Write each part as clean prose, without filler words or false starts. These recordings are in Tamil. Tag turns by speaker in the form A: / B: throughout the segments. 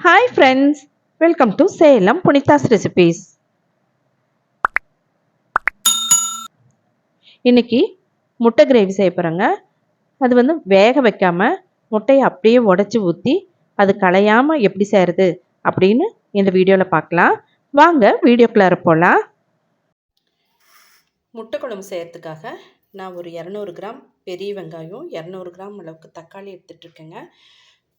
A: Hi friends, welcome to Salem புனிதாஸ் recipes. இன்னைக்கு முட்டை கிரேவி செய்ய போகிறேங்க. அது வேக வைக்காமல் முட்டையை அப்படியே உடச்சி ஊற்றி அது களையாமல் எப்படி செய்கிறது அப்படின்னு இந்த வீடியோவில் பார்க்கலாம். வாங்க வீடியோக்குள்ளார போகலாம். முட்டை குழம்பு செய்கிறதுக்காக நான் ஒரு 200 கிராம் பெரிய வெங்காயம், 200 கிராம் அளவுக்கு தக்காளி எடுத்துகிட்ருக்கேங்க.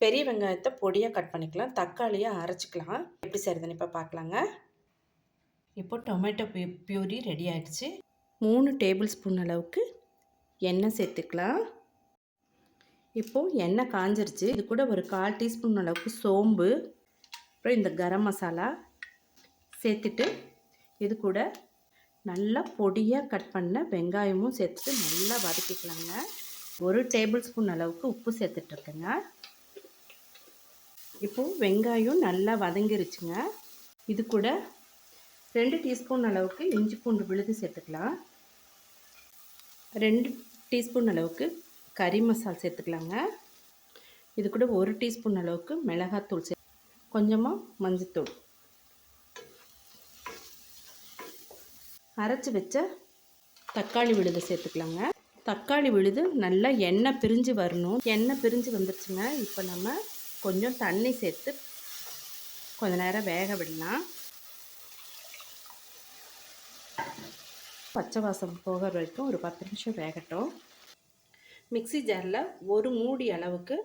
A: பெரிய வெங்காயத்தை பொடியாக கட் பண்ணிக்கலாம், தக்காளியை அரைச்சிக்கலாம். எப்படி செய்கிறதுன்னு இப்போ பார்க்கலாங்க. இப்போ டொமேட்டோ பியூரி ரெடி ஆகிடுச்சு. 3 டேபிள் ஸ்பூன் அளவுக்கு எண்ணெய் சேர்த்துக்கலாம். இப்போது எண்ணெய் காஞ்சிருச்சு. இது கூட ஒரு 1/4 டீஸ்பூன் அளவுக்கு சோம்பு, அப்புறம் இந்த கரம் மசாலா சேர்த்துட்டு இது கூட நல்லா பொடியாக கட் பண்ண வெங்காயமும் சேர்த்துட்டு நல்லா வதக்கிக்கலாங்க. 1 டேபிள் ஸ்பூன் அளவுக்கு உப்பு சேர்த்துட்ருக்கேங்க. இப்போது வெங்காயம் நல்லா வதங்கிருச்சுங்க. இது கூட 2 டீஸ்பூன் அளவுக்கு இஞ்சி பூண்டு விழுது சேர்த்துக்கலாம். 2 டீஸ்பூன் அளவுக்கு கறி மசாலா சேர்த்துக்கலாங்க. இது கூட 1 டீஸ்பூன் அளவுக்கு மிளகாத்தூள் கொஞ்சமாக மஞ்சத்தூள், அரைச்சி வச்ச தக்காளி விழுதை சேர்த்துக்கலாங்க. தக்காளி விழுது நல்லா எண்ணெய் பிரிஞ்சு வரணும். எண்ணெய் பிரிஞ்சு வந்துருச்சுங்க. இப்போ நம்ம கொஞ்சம் தண்ணி சேர்த்து கொஞ்ச நேரம் வேக விடலாம். பச்சை வாசம் போகிற வரைக்கும் ஒரு 10 நிமிஷம் வேகட்டும். மிக்ஸி ஜாரில் ஒரு மூடி அளவுக்கு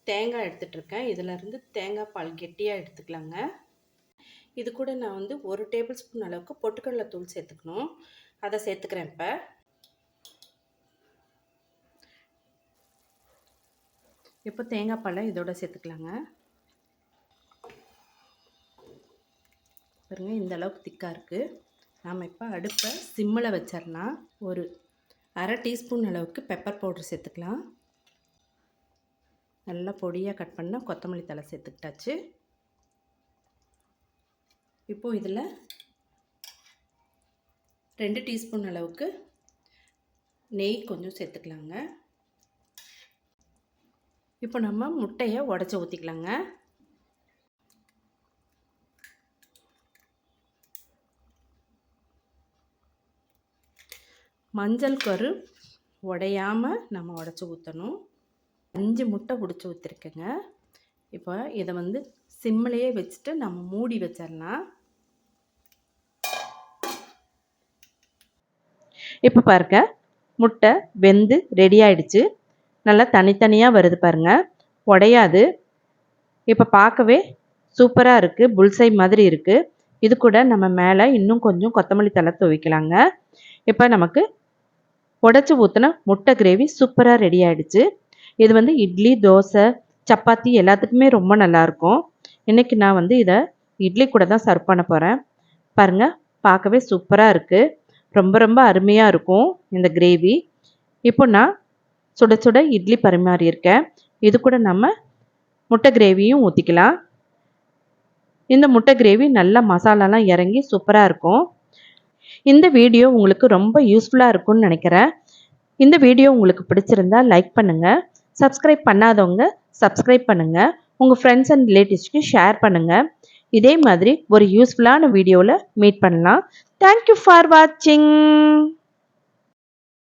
A: தேங்காய் எடுத்துகிட்ருக்கேன். இதிலேருந்து தேங்காய் பால் கெட்டியாக எடுத்துக்கலாங்க. இது கூட நான் 1 டேபிள் ஸ்பூன் அளவுக்கு பொட்டுக்கடலை தூள் சேர்த்துக்கணும். அதை சேர்த்துக்கிறேன். இப்போ தேங்காய் பாலை இதோட சேர்த்துக்கலாங்க. பாருங்கள், இந்த அளவுக்கு திக்காக இருக்குது. நாம் இப்போ அடுப்பை சிம்மில் வச்சிடலாம். ஒரு 1/2 டீஸ்பூன் அளவுக்கு பெப்பர் பவுடர் சேர்த்துக்கலாம். நல்லா பொடியாக கட் பண்ணால் கொத்தமல்லி தழை சேர்த்துக்கிட்டாச்சு. இப்போது இதில் 2 டீஸ்பூன் அளவுக்கு நெய் கொஞ்சம் சேர்த்துக்கலாங்க. இப்போ நம்ம முட்டையை உடச்சி ஊற்றிக்கலாங்க. மஞ்சள் கரு உடையாமல் நம்ம உடச்சி ஊற்றணும். 5 முட்டை உடைச்சி ஊற்றிருக்கேங்க. இப்போ இதை சிம்மிலேயே வச்சுட்டு நம்ம மூடி வச்சிடலாம். இப்போ பாருங்க, முட்டை வெந்து ரெடி ஆயிடுச்சு. நல்லா தனித்தனியாக வருது பாருங்கள், உடையாது. இப்போ பார்க்கவே சூப்பராக இருக்குது, புல்சை மாதிரி இருக்குது. இது கூட நம்ம மேலே இன்னும் கொஞ்சம் கொத்தமல்லி தழை துவைக்கலாங்க. இப்போ நமக்கு உடச்சி ஊற்றின முட்டை கிரேவி சூப்பராக ரெடி ஆகிடுச்சு. இது இட்லி, தோசை, சப்பாத்தி எல்லாத்துக்குமே ரொம்ப நல்லாயிருக்கும். இன்றைக்கி நான் இதை இட்லி கூட தான் சர்வ் பண்ண போகிறேன். பாருங்கள், பார்க்கவே சூப்பராக இருக்குது. ரொம்ப ரொம்ப அருமையாக இருக்கும் இந்த கிரேவி. இப்போ நான் சுட சுட இட்லி பரிமாறியிருக்கேன். இது கூட நம்ம முட்டை கிரேவியும் ஊற்றிக்கலாம். இந்த முட்டை கிரேவி நல்லா மசாலாலாம் இறங்கி சூப்பராக இருக்கும். இந்த வீடியோ உங்களுக்கு ரொம்ப யூஸ்ஃபுல்லாக இருக்கும்னு நினைக்கிறேன். இந்த வீடியோ உங்களுக்கு பிடிச்சிருந்தா லைக் பண்ணுங்கள். சப்ஸ்கிரைப் பண்ணாதவங்க சப்ஸ்கிரைப் பண்ணுங்கள். உங்கள் ஃப்ரெண்ட்ஸ் அண்ட் ரிலேட்டிவ்ஸ்க்கு ஷேர் பண்ணுங்கள். இதே மாதிரி ஒரு யூஸ்ஃபுல்லான வீடியோவில் மீட் பண்ணலாம். தேங்க்யூ ஃபார் வாட்சிங்.